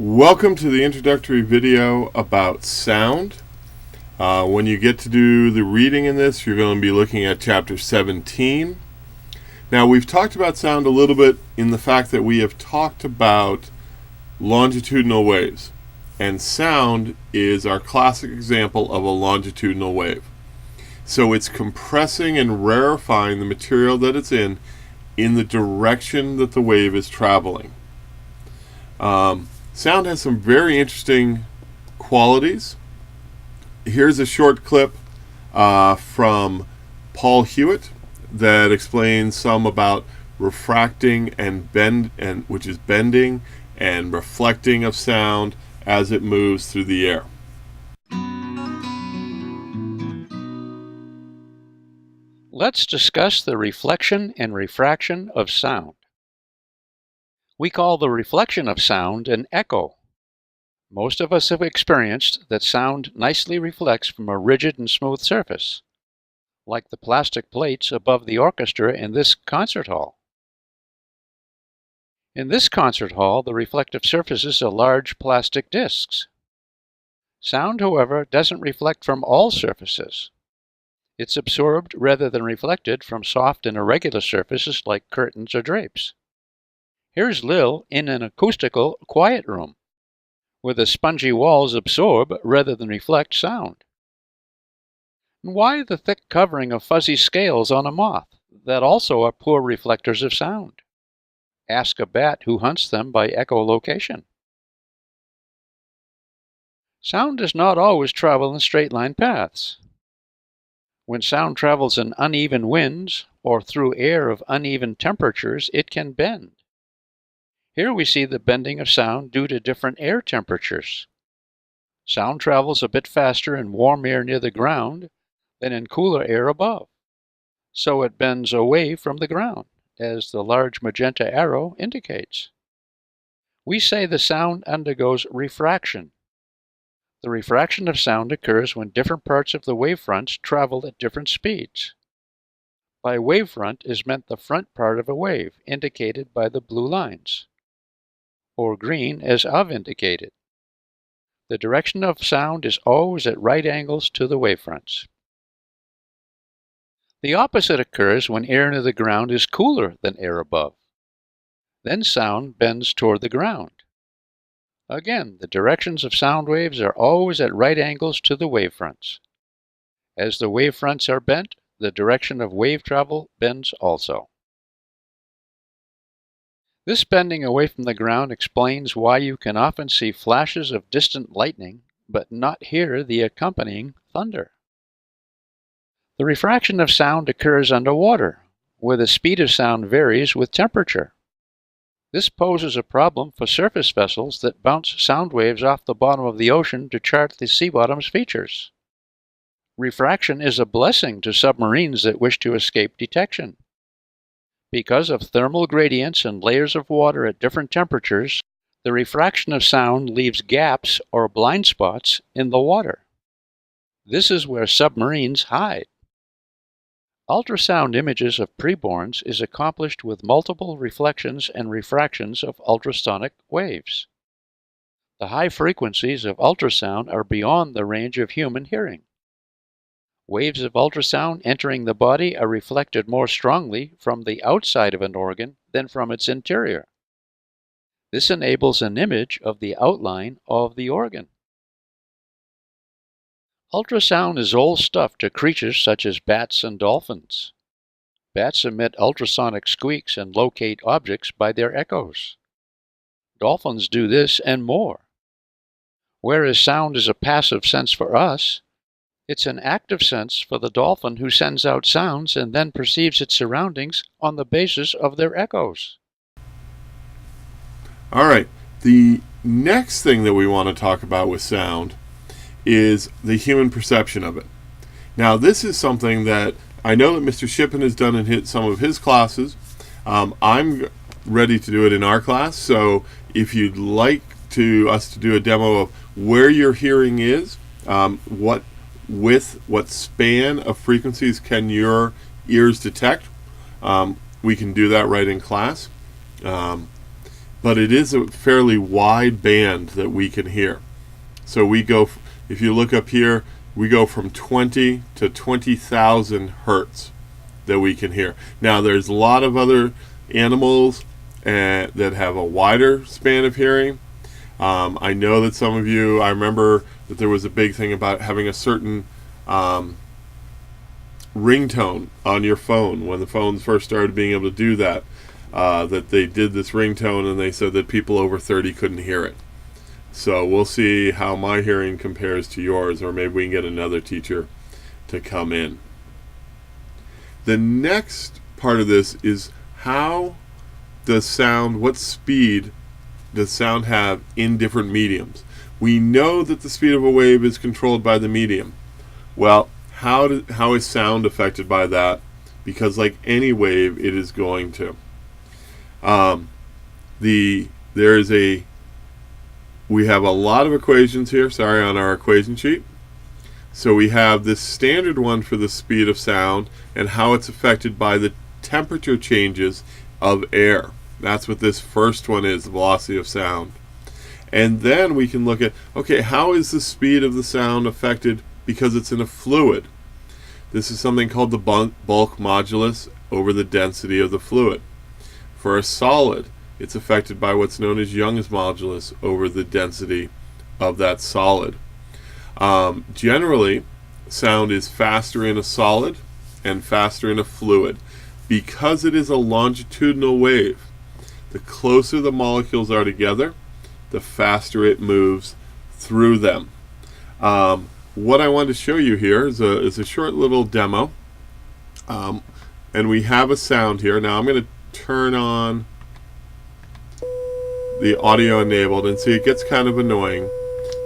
Welcome to the introductory video about sound. When you get to do the reading in this, you're going to be looking at chapter 17. Now, we've talked about sound a little bit in the fact that we have talked about longitudinal waves. And sound is our classic example of a longitudinal wave. So it's compressing and rarefying the material that it's in the direction that the wave is traveling. Sound has some very interesting qualities. Here's a short clip from Paul Hewitt that explains some about refracting and which is bending and reflecting of sound as it moves through the air. Let's discuss the reflection and refraction of sound. We call the reflection of sound an echo. Most of us have experienced that sound nicely reflects from a rigid and smooth surface, like the plastic plates above the orchestra in this concert hall. In this concert hall, the reflective surfaces are large plastic discs. Sound, however, doesn't reflect from all surfaces. It's absorbed rather than reflected from soft and irregular surfaces like curtains or drapes. Here's Lil in an acoustical quiet room, where the spongy walls absorb rather than reflect sound. And why the thick covering of fuzzy scales on a moth that also are poor reflectors of sound? Ask a bat who hunts them by echolocation. Sound does not always travel in straight-line paths. When sound travels in uneven winds or through air of uneven temperatures, it can bend. Here we see the bending of sound due to different air temperatures. Sound travels a bit faster in warm air near the ground than in cooler air above, so it bends away from the ground, as the large magenta arrow indicates. We say the sound undergoes refraction. The refraction of sound occurs when different parts of the wavefronts travel at different speeds. By wavefront is meant the front part of a wave, indicated by the blue lines, or green as I've indicated. The direction of sound is always at right angles to the wavefronts. The opposite occurs when air near the ground is cooler than air above. Then sound bends toward the ground. Again, the directions of sound waves are always at right angles to the wavefronts. As the wavefronts are bent, the direction of wave travel bends also. This bending away from the ground explains why you can often see flashes of distant lightning, but not hear the accompanying thunder. The refraction of sound occurs underwater, where the speed of sound varies with temperature. This poses a problem for surface vessels that bounce sound waves off the bottom of the ocean to chart the sea bottom's features. Refraction is a blessing to submarines that wish to escape detection. Because of thermal gradients and layers of water at different temperatures, the refraction of sound leaves gaps or blind spots in the water. This is where submarines hide. Ultrasound images of preborns is accomplished with multiple reflections and refractions of ultrasonic waves. The high frequencies of ultrasound are beyond the range of human hearing. Waves of ultrasound entering the body are reflected more strongly from the outside of an organ than from its interior. This enables an image of the outline of the organ. Ultrasound is old stuff to creatures such as bats and dolphins. Bats emit ultrasonic squeaks and locate objects by their echoes. Dolphins do this and more. Whereas sound is a passive sense for us, it's an active sense for the dolphin who sends out sounds and then perceives its surroundings on the basis of their echoes. All right, the next thing that we want to talk about with sound is the human perception of it. Now, this is something that I know that Mr. Shippen has done in some of his classes. I'm ready to do it in our class, so if you'd like us to do a demo of where your hearing is, what span of frequencies can your ears detect, we can do that right in class. but it is a fairly wide band that we can hear. So we go, if you look up here, we go from 20 to 20,000 hertz that we can hear. Now there's a lot of other animals that have a wider span of hearing. I know that some of you, I remember that there was a big thing about having a certain ringtone on your phone when the phones first started being able to do that, that they did this ringtone and they said that people over 30 couldn't hear it. So we'll see how my hearing compares to yours, or maybe we can get another teacher to come in. The next part of this is how does sound, what speed does sound have in different mediums? We know that the speed of a wave is controlled by the medium. Well, how is sound affected by that? Because like any wave, it is going to. We have a lot of equations here, on our equation sheet. So we have this standard one for the speed of sound and how it's affected by the temperature changes of air. That's what this first one is, the velocity of sound. And then we can look at, okay, how is the speed of the sound affected because it's in a fluid? This is something called the bulk modulus over the density of the fluid. For a solid, it's affected by what's known as Young's modulus over the density of that solid. Generally, sound is faster in a solid and faster in a fluid. Because it is a longitudinal wave, the closer the molecules are together, the faster it moves through them. What I want to show you here is a short little demo. And we have a sound here. Now I'm going to turn on the audio enabled, and see, it gets kind of annoying.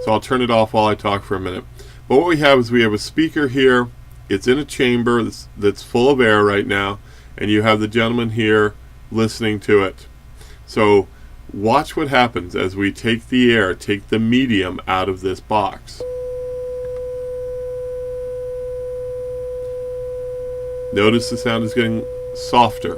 So I'll turn it off while I talk for a minute. But what we have is we have a speaker here. It's in a chamber that's full of air right now, and you have the gentleman here listening to it. So watch what happens as we take the air, take the medium out of this box. Notice the sound is getting softer.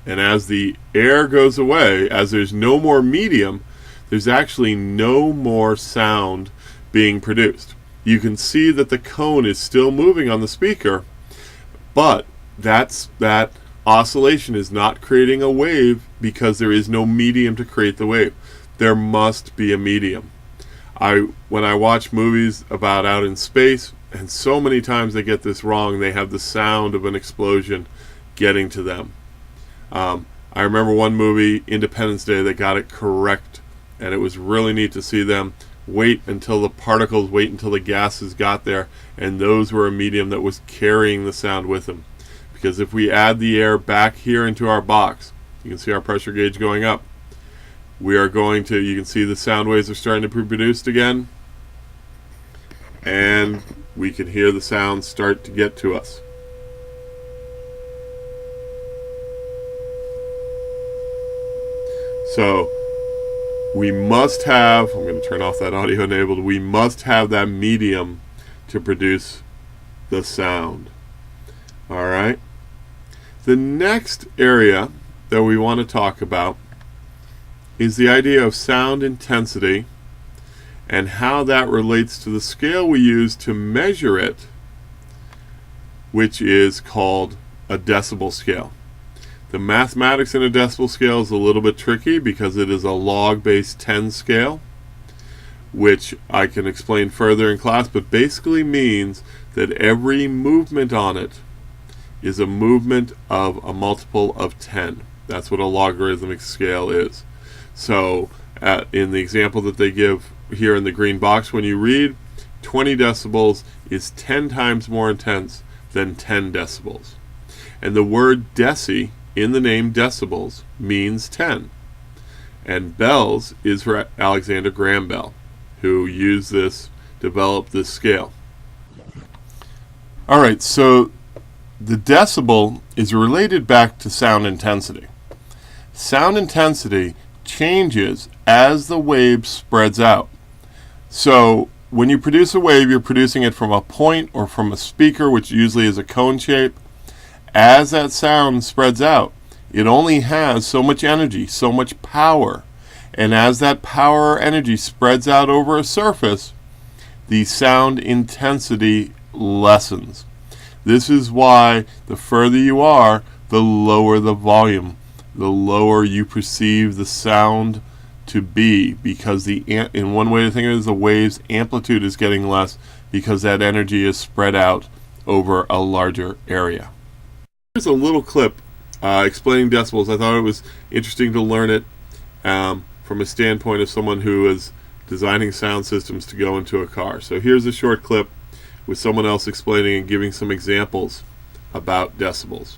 And as the air goes away, as there's no more medium, there's actually no more sound being produced. You can see that the cone is still moving on the speaker, but that oscillation is not creating a wave because there is no medium to create the wave. There must be a medium. When I watch movies about out in space, and so many times they get this wrong, they have the sound of an explosion getting to them. I remember one movie, Independence Day, that got it correct, and it was really neat to see them wait until the gases got there, and those were a medium that was carrying the sound with them. Because if we add the air back here into our box, you can see our pressure gauge going up. You can see the sound waves are starting to be produced again, and we can hear the sound start to get to us. So we must have, I'm going to turn off that audio enabled, we must have that medium to produce the sound. Alright? The next area that we want to talk about is the idea of sound intensity and how that relates to the scale we use to measure it, which is called a decibel scale. The mathematics in a decibel scale is a little bit tricky because it is a log-based 10 scale, which I can explain further in class, but basically means that every movement on it is a movement of a multiple of 10. That's what a logarithmic scale is. So in the example that they give here in the green box, when you read 20 decibels is 10 times more intense than 10 decibels. And the word deci in the name decibels means 10. And bells is for Alexander Graham Bell, who developed this scale. Alright, so the decibel is related back to sound intensity. Sound intensity changes as the wave spreads out. So when you produce a wave, you're producing it from a point or from a speaker, which usually is a cone shape. As that sound spreads out, it only has so much energy, so much power. And as that power or energy spreads out over a surface, the sound intensity lessens. This is why the further you are, the lower the volume, the lower you perceive the sound to be, because in one way to think of it is the wave's amplitude is getting less because that energy is spread out over a larger area. Here's a little clip explaining decibels. I thought it was interesting to learn it from a standpoint of someone who is designing sound systems to go into a car. So here's a short clip with someone else explaining and giving some examples about decibels.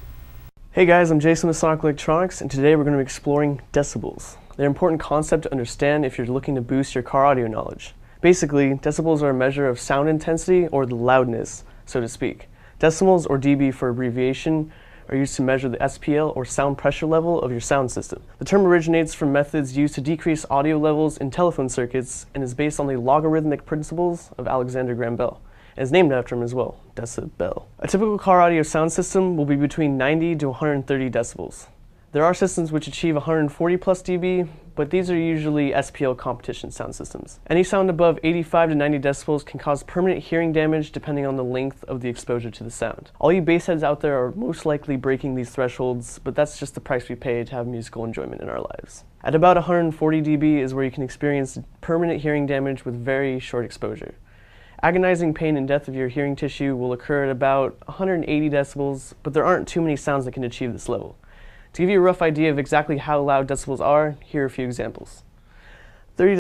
Hey guys, I'm Jason with Sonic Electronics, and today we're going to be exploring decibels. They're an important concept to understand if you're looking to boost your car audio knowledge. Basically, decibels are a measure of sound intensity, or the loudness, so to speak. Decimals, or dB for abbreviation, are used to measure the SPL, or sound pressure level, of your sound system. The term originates from methods used to decrease audio levels in telephone circuits and is based on the logarithmic principles of Alexander Graham Bell, and is named after him as well, decibel. A typical car audio sound system will be between 90 to 130 decibels. There are systems which achieve 140 plus dB, but these are usually SPL competition sound systems. Any sound above 85 to 90 decibels can cause permanent hearing damage depending on the length of the exposure to the sound. All you bassheads out there are most likely breaking these thresholds, but that's just the price we pay to have musical enjoyment in our lives. At about 140 dB is where you can experience permanent hearing damage with very short exposure. Agonizing pain and death of your hearing tissue will occur at about 180 decibels, but there aren't too many sounds that can achieve this level. To give you a rough idea of exactly how loud decibels are, here are a few examples. 30.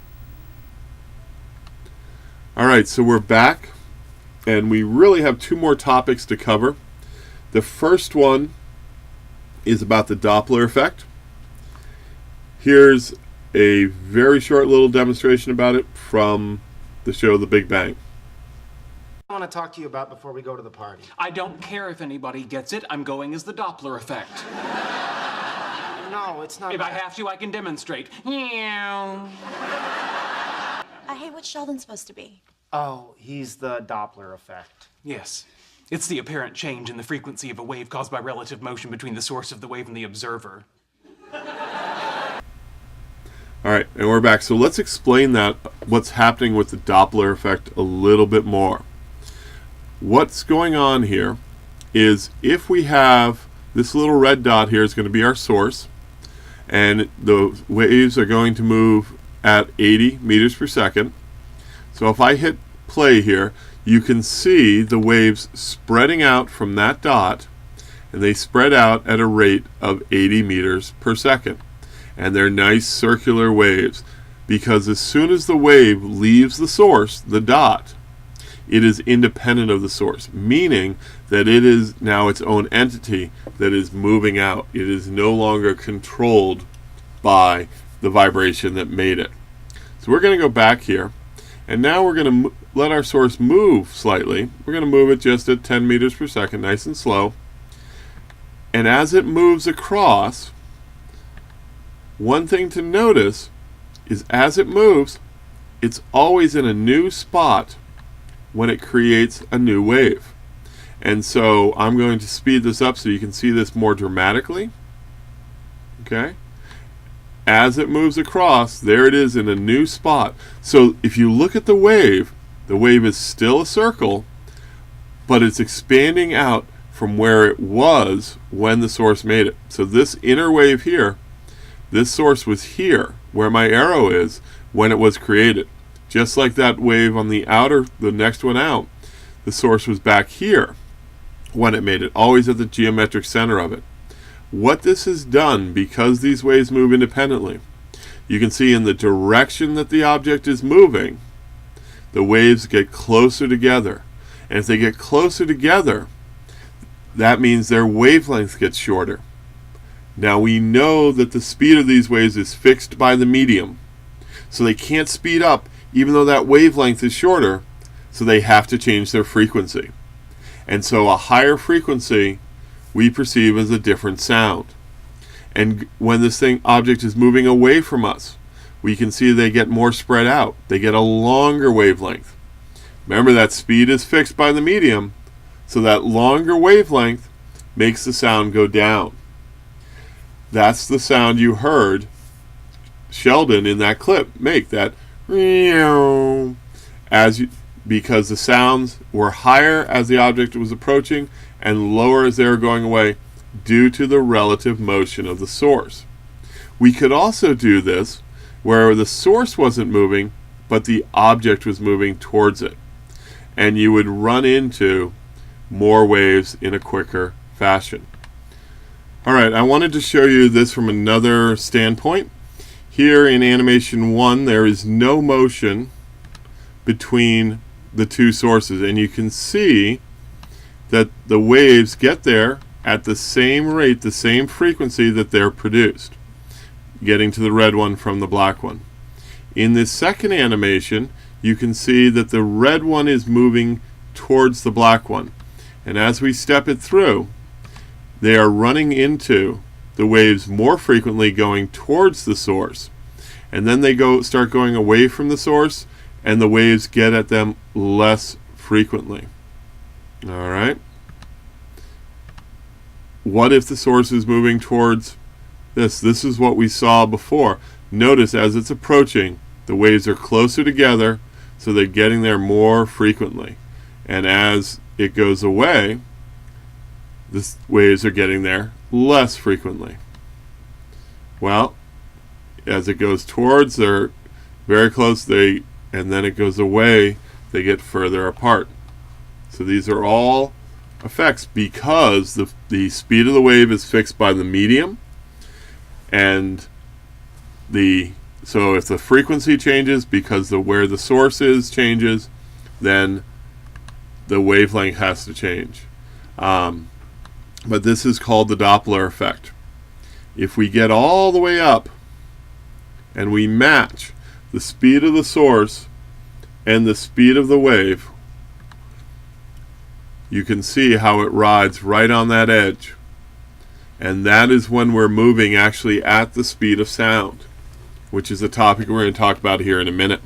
All right, so we're back, and we really have two more topics to cover. The first one is about the Doppler effect. Here's a very short little demonstration about it from the show The Big Bang. I want to talk to you about before we go to the party. I don't care if anybody gets it. I'm going as the Doppler effect. No, it's not. If I have to, I can demonstrate. Hey, what's Sheldon supposed to be? Oh, he's the Doppler effect. Yes. It's the apparent change in the frequency of a wave caused by relative motion between the source of the wave and the observer. All right, and we're back. So let's explain that, what's happening with the Doppler effect a little bit more. What's going on here is if we have this little red dot here is going to be our source, and the waves are going to move at 80 meters per second. So if I hit play here, you can see the waves spreading out from that dot, and they spread out at a rate of 80 meters per second. And they're nice circular waves, because as soon as the wave leaves the source, the dot, it is independent of the source, meaning that it is now its own entity that is moving out. It is no longer controlled by the vibration that made it. So we're going to go back here, and now we're going to let our source move slightly. We're going to move it just at 10 meters per second, nice and slow. And as it moves across, one thing to notice is as it moves, it's always in a new spot when it creates a new wave. And so I'm going to speed this up so you can see this more dramatically. Okay? As it moves across, there it is in a new spot. So if you look at the wave is still a circle, but it's expanding out from where it was when the source made it. So this inner wave here, this source was here, where my arrow is, when it was created. Just like that wave on the outer, the next one out, the source was back here when it made it, always at the geometric center of it. What this has done, because these waves move independently, you can see in the direction that the object is moving, the waves get closer together. And if they get closer together, that means their wavelength gets shorter. Now we know that the speed of these waves is fixed by the medium, so they can't speed up even though that wavelength is shorter, so they have to change their frequency. And so a higher frequency we perceive as a different sound. And when this object is moving away from us, we can see they get more spread out. They get a longer wavelength. Remember that speed is fixed by the medium, so that longer wavelength makes the sound go down. That's the sound you heard Sheldon in that clip make, that because the sounds were higher as the object was approaching and lower as they were going away due to the relative motion of the source. We could also do this where the source wasn't moving, but the object was moving towards it. And you would run into more waves in a quicker fashion. Alright, I wanted to show you this from another standpoint. Here in animation 1, there is no motion between the two sources, and you can see that the waves get there at the same rate, the same frequency that they're produced, getting to the red one from the black one. In this second animation, you can see that the red one is moving towards the black one, and as we step it through, they are running into the waves more frequently, going towards the source, and then they start going away from the source, and the waves get at them less frequently. Alright? What if the source is moving towards this? This is what we saw before. Notice as it's approaching, the waves are closer together, so they're getting there more frequently. And as it goes away, the waves are getting there less frequently. Well, as it goes towards, they're very close, and then it goes away, they get further apart. So these are all effects because the speed of the wave is fixed by the medium, and so if the frequency changes because where the source is changes, then the wavelength has to change. But this is called the Doppler effect. If we get all the way up and we match the speed of the source and the speed of the wave, you can see how it rides right on that edge. And that is when we're moving actually at the speed of sound, which is a topic we're going to talk about here in a minute.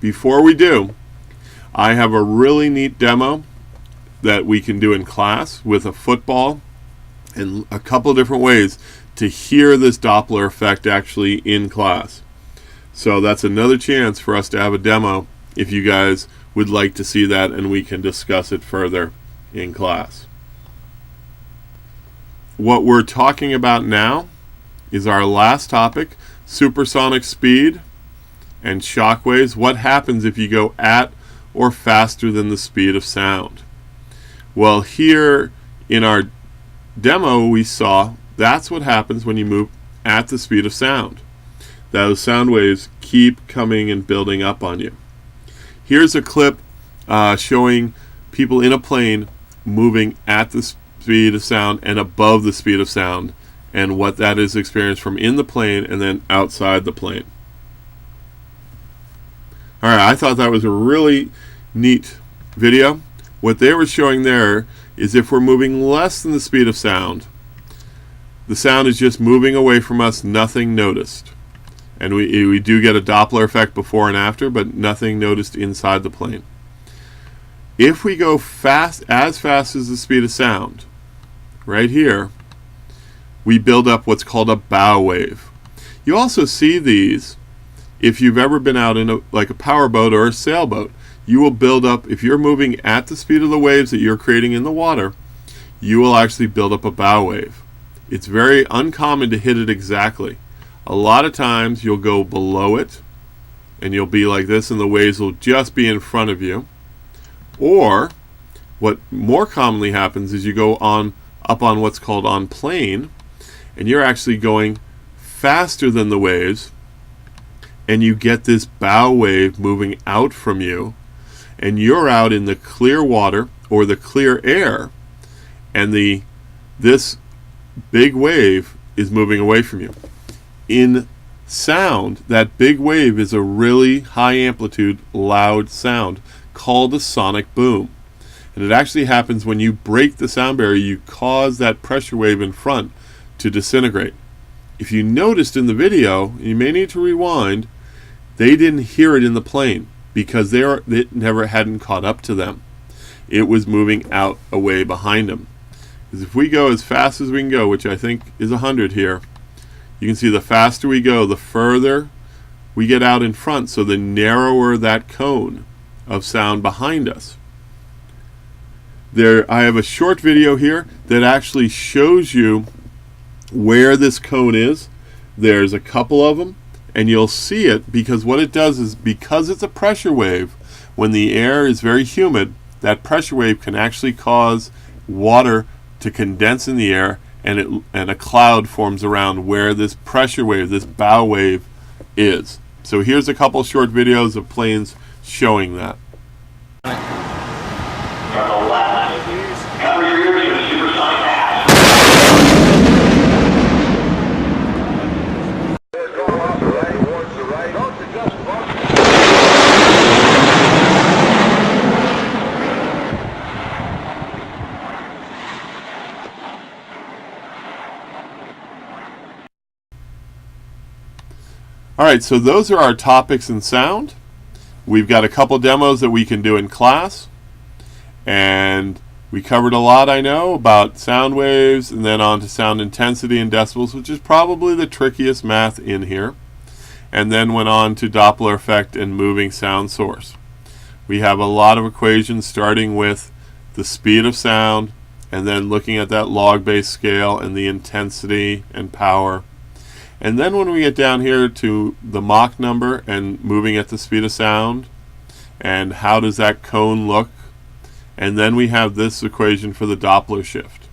Before we do, I have a really neat demo that we can do in class with a football and a couple of different ways to hear this Doppler effect actually in class. So that's another chance for us to have a demo if you guys would like to see that, and we can discuss it further in class. What we're talking about now is our last topic, supersonic speed and shock waves. What happens if you go at or faster than the speed of sound? Well, here in our demo we saw that's what happens when you move at the speed of sound. Those sound waves keep coming and building up on you. Here's a clip showing people in a plane moving at the speed of sound and above the speed of sound, and what that is experienced from in the plane and then outside the plane. Alright, I thought that was a really neat video. What they were showing there is if we're moving less than the speed of sound, the sound is just moving away from us, nothing noticed. And we do get a Doppler effect before and after, but nothing noticed inside the plane. If we go as fast as the speed of sound, right here, we build up what's called a bow wave. You also see these if you've ever been out in like a powerboat or a sailboat. You will build up, if you're moving at the speed of the waves that you're creating in the water, you will actually build up a bow wave. It's very uncommon to hit it exactly. A lot of times you'll go below it and you'll be like this and the waves will just be in front of you. Or what more commonly happens is you go up on what's called on plane, and you're actually going faster than the waves, and you get this bow wave moving out from you, and you're out in the clear water or the clear air, and this big wave is moving away from you. In sound, that big wave is a really high amplitude, loud sound called a sonic boom. And it actually happens when you break the sound barrier, you cause that pressure wave in front to disintegrate. If you noticed in the video, you may need to rewind, they didn't hear it in the plane. because it never hadn't caught up to them. It was moving out away behind them. Because if we go as fast as we can go, which I think is 100 here, you can see the faster we go, the further we get out in front, so the narrower that cone of sound behind us. I have a short video here that actually shows you where this cone is. There's a couple of them, and you'll see it because what it does is, because it's a pressure wave, when the air is very humid, that pressure wave can actually cause water to condense in the air, and a cloud forms around where this pressure wave, this bow wave, is. So here's a couple short videos of planes showing that. Alright, so those are our topics in sound. We've got a couple demos that we can do in class. And we covered a lot, I know, about sound waves, and then on to sound intensity and decibels, which is probably the trickiest math in here. And then went on to Doppler effect and moving sound source. We have a lot of equations starting with the speed of sound, and then looking at that log-based scale and the intensity and power. And then when we get down here to the Mach number and moving at the speed of sound, and how does that cone look, and then we have this equation for the Doppler shift.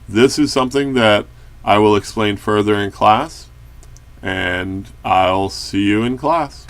This is something that I will explain further in class, and I'll see you in class.